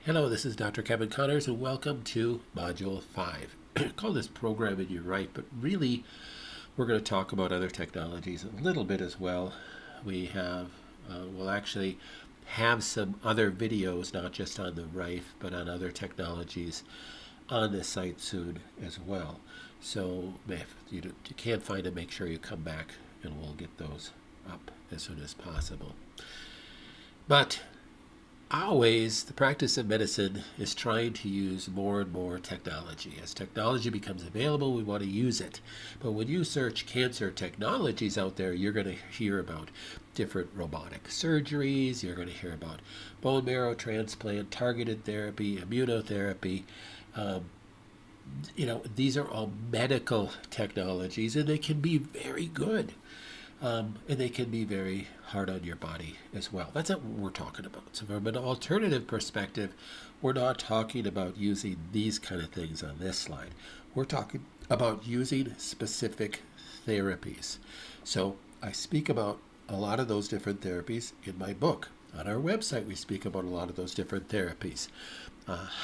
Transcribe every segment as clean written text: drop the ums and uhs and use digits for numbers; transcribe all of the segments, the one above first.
Hello, this is Dr. Kevin Connors, and welcome to Module 5. Call this Programming Your Right, but really we're going to talk about other technologies a little bit as well. We'll actually have some other videos, not just on the RIFE, but on other technologies on this site soon as well. So if you can't find them, make sure you come back and we'll get those up as soon as possible. But always, the practice of medicine is trying to use more and more technology. As technology becomes available, we want to use it. But when you search cancer technologies out there, you're going to hear about different robotic surgeries, you're going to hear about bone marrow transplant, targeted therapy, immunotherapy. These are all medical technologies, and they can be very good. And they can be very hard on your body as well. That's not what we're talking about. So from an alternative perspective, we're not talking about using these kind of things on this slide. We're talking about using specific therapies. So I speak about a lot of those different therapies in my book. On our website, we speak about a lot of those different therapies.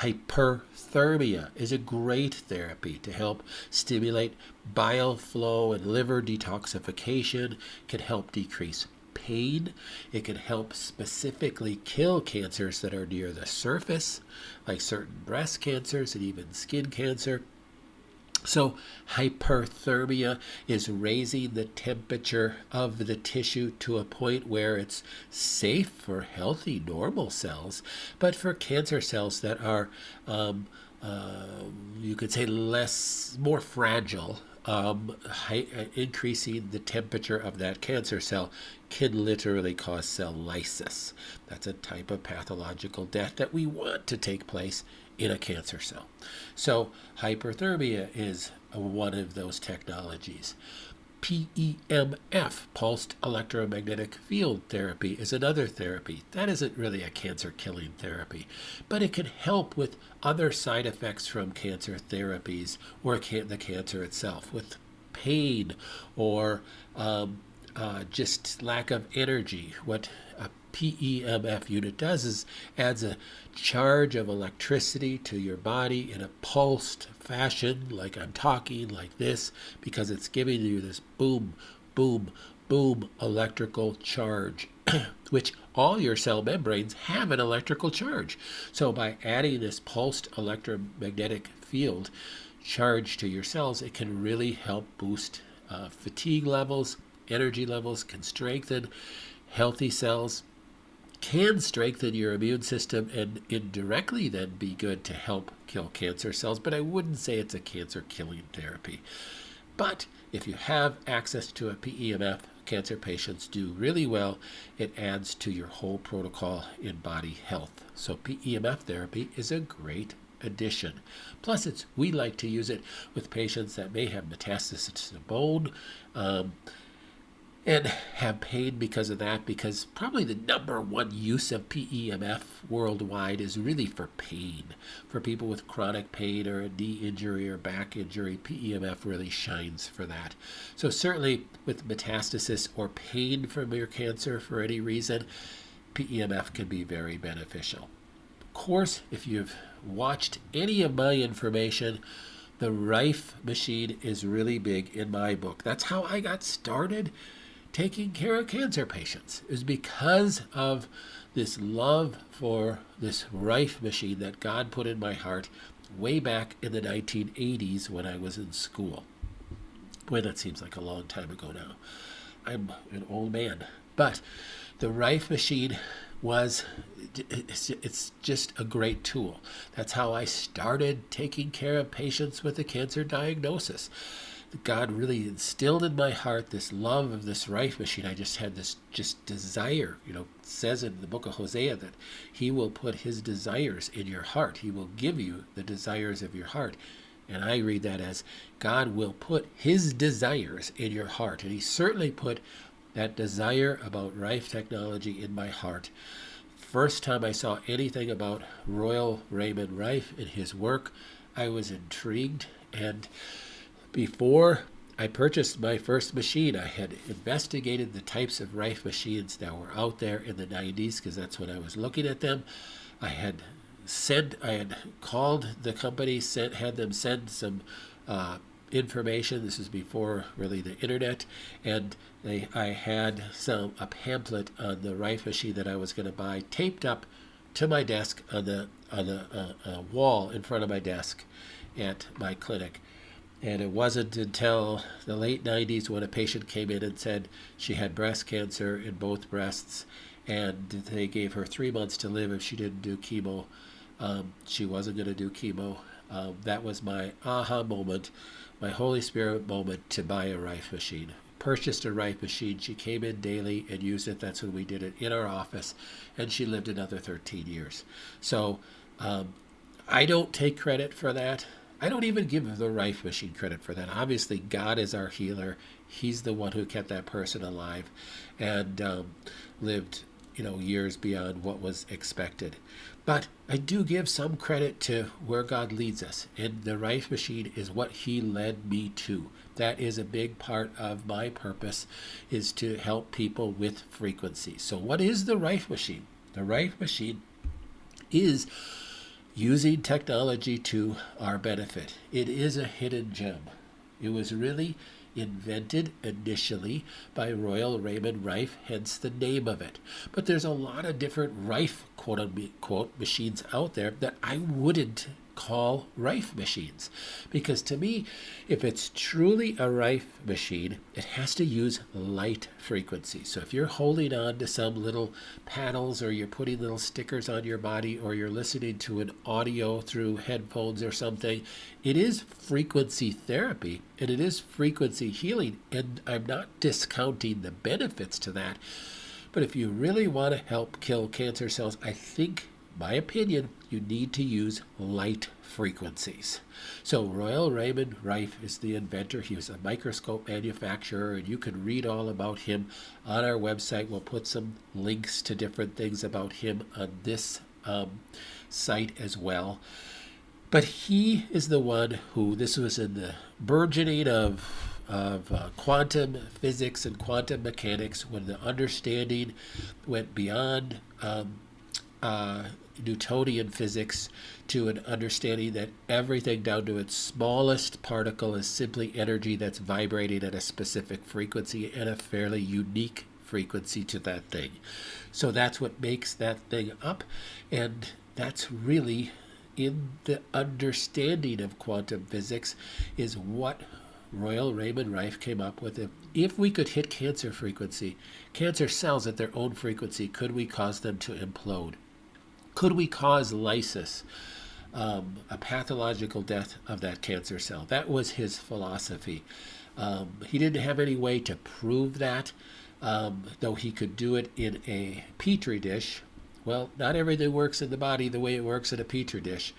Hyperthermia is a great therapy to help stimulate bile flow and liver detoxification. It can help decrease pain. It can help specifically kill cancers that are near the surface, like certain breast cancers and even skin cancer. So hyperthermia is raising the temperature of the tissue to a point where it's safe for healthy, normal cells, but for cancer cells that are, you could say, more fragile, increasing the temperature of that cancer cell can literally cause cell lysis. That's a type of pathological death that we want to take place in a cancer cell. So hyperthermia is one of those technologies. PEMF, pulsed electromagnetic field therapy, is another therapy. That isn't really a cancer-killing therapy, but it can help with other side effects from cancer therapies or the cancer itself, with pain or just lack of energy. What a PEMF unit does is adds a charge of electricity to your body in a pulsed fashion, like I'm talking like this, because it's giving you this boom, boom, boom electrical charge, which all your cell membranes have an electrical charge. So by adding this pulsed electromagnetic field charge to your cells, it can really help boost fatigue levels, energy levels, can strengthen healthy cells, can strengthen your immune system, and indirectly then be good to help kill cancer cells. But I wouldn't say it's a cancer killing therapy. But if you have access to a PEMF, cancer patients do really well. It adds to your whole protocol in body health. So PEMF therapy is a great addition. Plus, we like to use it with patients that may have metastasis to the bone, and have pain because of that, because probably the number one use of PEMF worldwide is really for pain. For people with chronic pain or a knee injury or back injury, PEMF really shines for that. So certainly with metastasis or pain from your cancer for any reason, PEMF can be very beneficial. Of course, if you've watched any of my information, the RIFE machine is really big in my book. That's how I got started taking care of cancer patients. Is because of this love for this RIFE machine that God put in my heart way back in the 1980s when I was in school. Boy, that seems like a long time ago now. I'm an old man. But the RIFE machine it's just a great tool. That's how I started taking care of patients with a cancer diagnosis. God really instilled in my heart this love of this RIFE machine. I just had this desire. It says in the book of Hosea that he will put his desires in your heart. He will give you the desires of your heart. And I read that as God will put his desires in your heart. And he certainly put that desire about RIFE technology in my heart. First time I saw anything about Royal Raymond Rife and his work, I was intrigued. And before I purchased my first machine, I had investigated the types of RIFE machines that were out there in the 90s, because that's when I was looking at them. I had I had called the company, had them send some information. This is before really the internet, and I had a pamphlet on the Rife machine that I was going to buy taped up to my desk on the wall in front of my desk at my clinic. And it wasn't until the late 90s when a patient came in and said she had breast cancer in both breasts, and they gave her 3 months to live if she didn't do chemo. She wasn't going to do chemo. That was my aha moment, my Holy Spirit moment to buy a Rife machine. Purchased a Rife machine. She came in daily and used it. That's when we did it in our office, and she lived another 13 years. So I don't take credit for that. I don't even give the Rife machine credit for that. Obviously, God is our healer. He's the one who kept that person alive and lived, years beyond what was expected. But I do give some credit to where God leads us, and the Rife machine is what He led me to. That is a big part of my purpose, is to help people with frequency. So what is the Rife machine? The Rife machine is using technology to our benefit. It is a hidden gem. It was really invented initially by Royal Raymond Rife, hence the name of it. But there's a lot of different Rife, quote unquote, machines out there that I wouldn't call Rife machines. Because to me, if it's truly a Rife machine, it has to use light frequency. So if you're holding on to some little panels, or you're putting little stickers on your body, or you're listening to an audio through headphones or something, it is frequency therapy and it is frequency healing. And I'm not discounting the benefits to that. But if you really want to help kill cancer cells, I think, my opinion, you need to use light frequencies. So Royal Raymond Rife is the inventor. He was a microscope manufacturer, and you can read all about him on our website. We'll put some links to different things about him on this site as well. But he is the one who, this was in the burgeoning of quantum physics and quantum mechanics, when the understanding went beyond Newtonian physics to an understanding that everything down to its smallest particle is simply energy that's vibrating at a specific frequency and a fairly unique frequency to that thing. So that's what makes that thing up, and that's really in the understanding of quantum physics is what Royal Raymond Rife came up with. If we could hit cancer cells at their own frequency, could we cause them to implode? Could we cause lysis, a pathological death of that cancer cell? That was his philosophy. He didn't have any way to prove that, though he could do it in a petri dish. Well, not everything works in the body the way it works in a petri dish,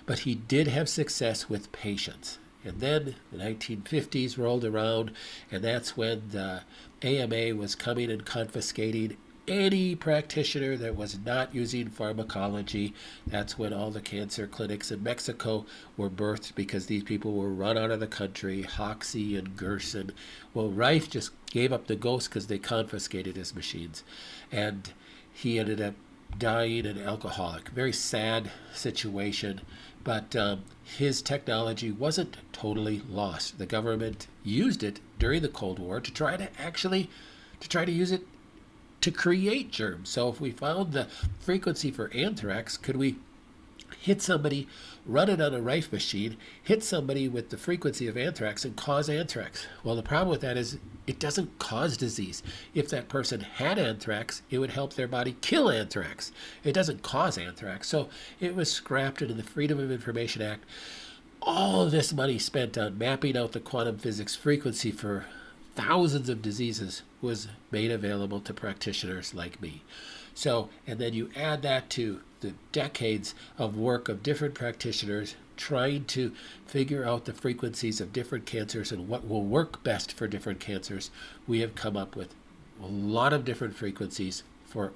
but he did have success with patients. And then the 1950s rolled around, and that's when the AMA was coming and confiscating any practitioner that was not using pharmacology. That's when all the cancer clinics in Mexico were birthed, because these people were run out of the country, Hoxsey and Gerson. Well, Rife just gave up the ghost because they confiscated his machines. And he ended up dying an alcoholic. Very sad situation. But his technology wasn't totally lost. The government used it during the Cold War to try to use it to create germs. So if we found the frequency for anthrax, could we hit somebody, run it on a Rife machine, hit somebody with the frequency of anthrax and cause anthrax? Well, the problem with that is it doesn't cause disease. If that person had anthrax, it would help their body kill anthrax. It doesn't cause anthrax. So it was scrapped into the Freedom of Information Act. All of this money spent on mapping out the quantum physics frequency for thousands of diseases was made available to practitioners like me. So, and then you add that to the decades of work of different practitioners trying to figure out the frequencies of different cancers and what will work best for different cancers. We have come up with a lot of different frequencies for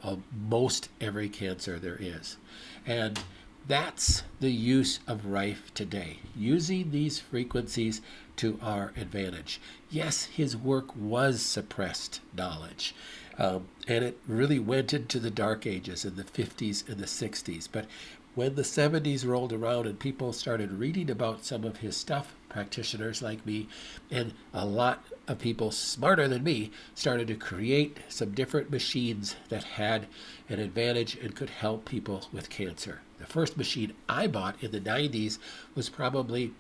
most every cancer there is. And that's the use of Rife today, using these frequencies to our advantage. Yes, his work was suppressed knowledge. And it really went into the dark ages in the 50s and the 60s. But when the 70s rolled around and people started reading about some of his stuff, practitioners like me, and a lot of people smarter than me started to create some different machines that had an advantage and could help people with cancer. The first machine I bought in the 90s was probably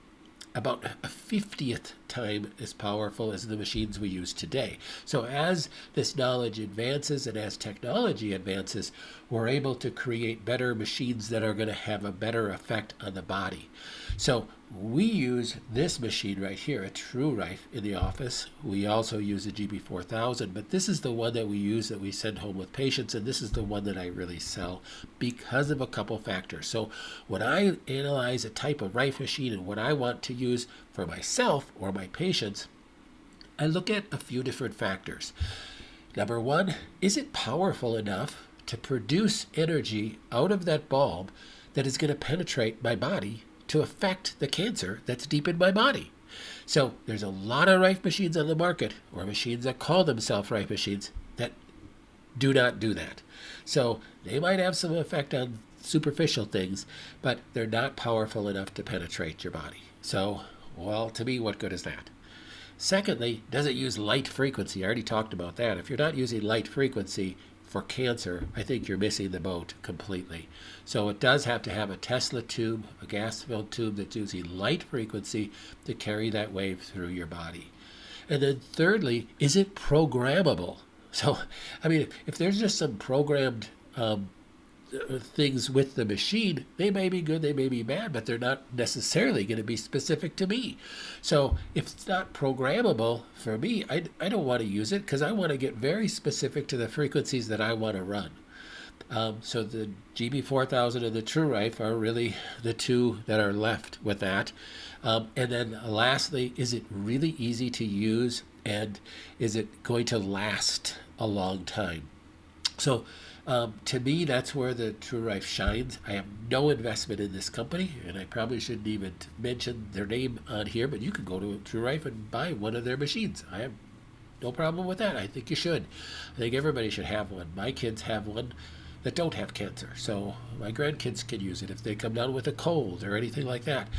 about a 50th time as powerful as the machines we use today. So as this knowledge advances and as technology advances, we're able to create better machines that are going to have a better effect on the body. So we use this machine right here, a TrueRife, in the office. We also use a GB4000, but this is the one that we use that we send home with patients, and this is the one that I really sell because of a couple factors. So when I analyze a type of Rife machine and what I want to use for myself or my patients, I look at a few different factors. Number one, is it powerful enough to produce energy out of that bulb that is going to penetrate my body to affect the cancer that's deep in my body? So there's a lot of Rife machines on the market, or machines that call themselves Rife machines, that do not do that. So they might have some effect on superficial things, but they're not powerful enough to penetrate your body. So, well, to me, what good is that? Secondly, does it use light frequency? I already talked about that. If you're not using light frequency for cancer, I think you're missing the boat completely. So it does have to have a Tesla tube, a gas-filled tube that's using light frequency to carry that wave through your body. And then thirdly, is it programmable? So, I mean, if there's just some programmed things with the machine, they may be good, they may be bad, but they're not necessarily going to be specific to me. So if it's not programmable for me, I don't want to use it because I want to get very specific to the frequencies that I want to run. So the GB4000 and the TrueRife are really the two that are left with that. And then lastly, is it really easy to use, and is it going to last a long time? So to me, that's where the TrueRife shines. I have no investment in this company, and I probably shouldn't even mention their name on here, but you can go to TrueRife and buy one of their machines. I have no problem with that. I think you should. I think everybody should have one. My kids have one that don't have cancer, so my grandkids can use it if they come down with a cold or anything like that.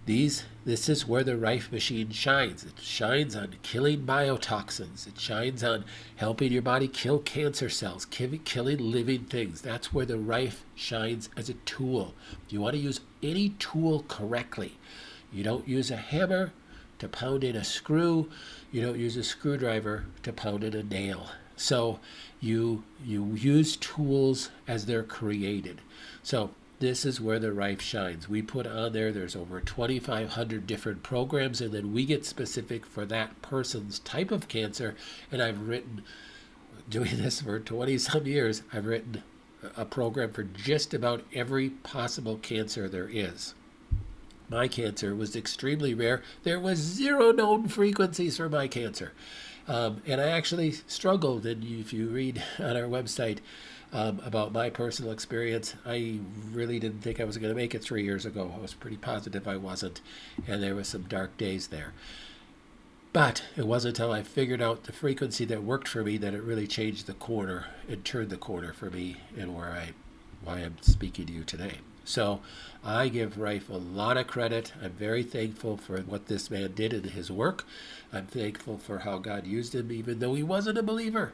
This is where the Rife machine shines. It shines on killing biotoxins. It shines on helping your body kill cancer cells, killing living things. That's where the Rife shines as a tool. You want to use any tool correctly. You don't use a hammer to pound in a screw. You don't use a screwdriver to pound in a nail. So you use tools as they're created. So this is where the Rife shines. We put on there's over 2,500 different programs, and then we get specific for that person's type of cancer. And I've written, doing this for 20 some years, I've written a program for just about every possible cancer there is. My cancer was extremely rare. There was 0 known frequencies for my cancer. And I actually struggled, and if you read on our website about my personal experience, I really didn't think I was going to make it 3 years ago. I was pretty positive I wasn't, and there was some dark days there. But it wasn't until I figured out the frequency that worked for me that it really changed the corner and turned the corner for me, and why I'm speaking to you today. So I give Rife a lot of credit. I'm very thankful for what this man did in his work. I'm thankful for how God used him, even though he wasn't a believer.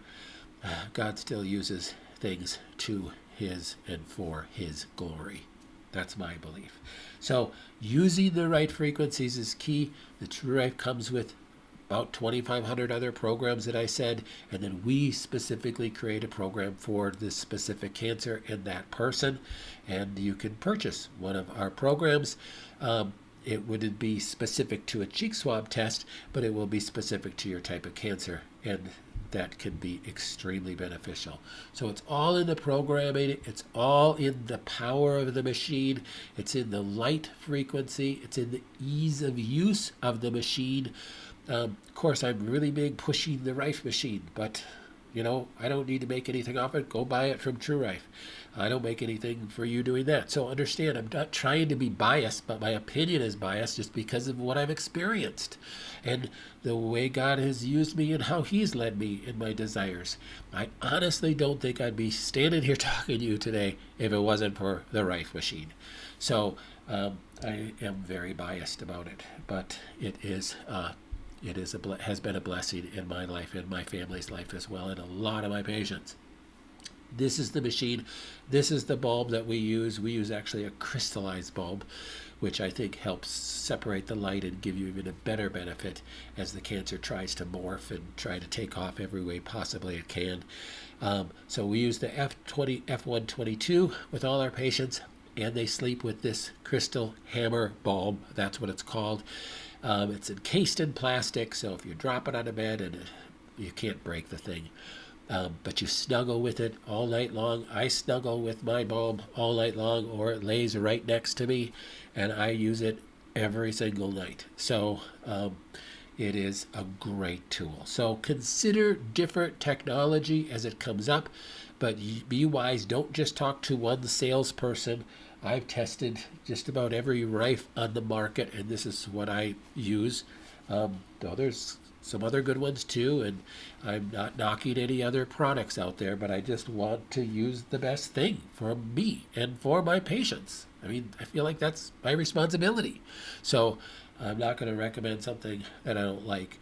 God still uses things to his and for his glory. That's my belief. So using the right frequencies is key. The TrueRife comes with about 2,500 other programs that I said, and then we specifically create a program for this specific cancer in that person, and you can purchase one of our programs. It wouldn't be specific to a cheek swab test, but it will be specific to your type of cancer, and that can be extremely beneficial. So it's all in the programming, it's all in the power of the machine, it's in the light frequency, it's in the ease of use of the machine. Of course, I'm really big pushing the Rife machine, but I don't need to make anything off it. Go buy it from TrueRife. I don't make anything for you doing that. So understand, I'm not trying to be biased, but my opinion is biased just because of what I've experienced and the way God has used me and how He's led me in my desires. I honestly don't think I'd be standing here talking to you today if it wasn't for the Rife machine. So I am very biased about it, but has been a blessing in my life and my family's life as well, and a lot of my patients. This is the machine. This is the bulb that we use. We use actually a crystallized bulb, which I think helps separate the light and give you even a better benefit as the cancer tries to morph and try to take off every way possibly it can. So we use the F122 with all our patients, and they sleep with this crystal hammer bulb. That's what it's called. It's encased in plastic, so if you drop it on a bed, and you can't break the thing. But you snuggle with it all night long. I snuggle with my bulb all night long, or it lays right next to me, and I use it every single night. So it is a great tool. So consider different technology as it comes up, but be wise. Don't just talk to one salesperson. I've tested just about every Rife on the market, and this is what I use. Though there's some other good ones too, and I'm not knocking any other products out there, but I just want to use the best thing for me and for my patients. I mean, I feel like that's my responsibility. So I'm not going to recommend something that I don't like,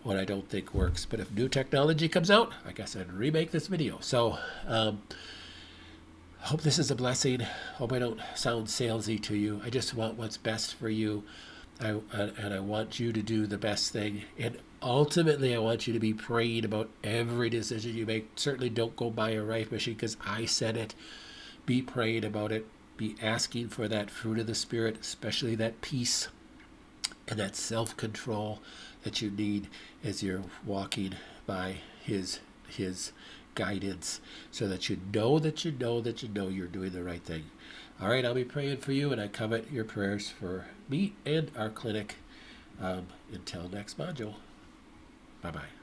what I don't think works. But if new technology comes out, I guess I'd remake this video. So I hope this is a blessing. Hope I don't sound salesy to you. I just want what's best for you. And I want you to do the best thing. And ultimately, I want you to be praying about every decision you make. Certainly don't go buy a Rife machine because I said it. Be praying about it. Be asking for that fruit of the Spirit, especially that peace and that self-control that you need as you're walking by His guidance, so that you know you're doing the right thing. All right, I'll be praying for you, and I covet your prayers for me and our clinic. Until next module, bye-bye.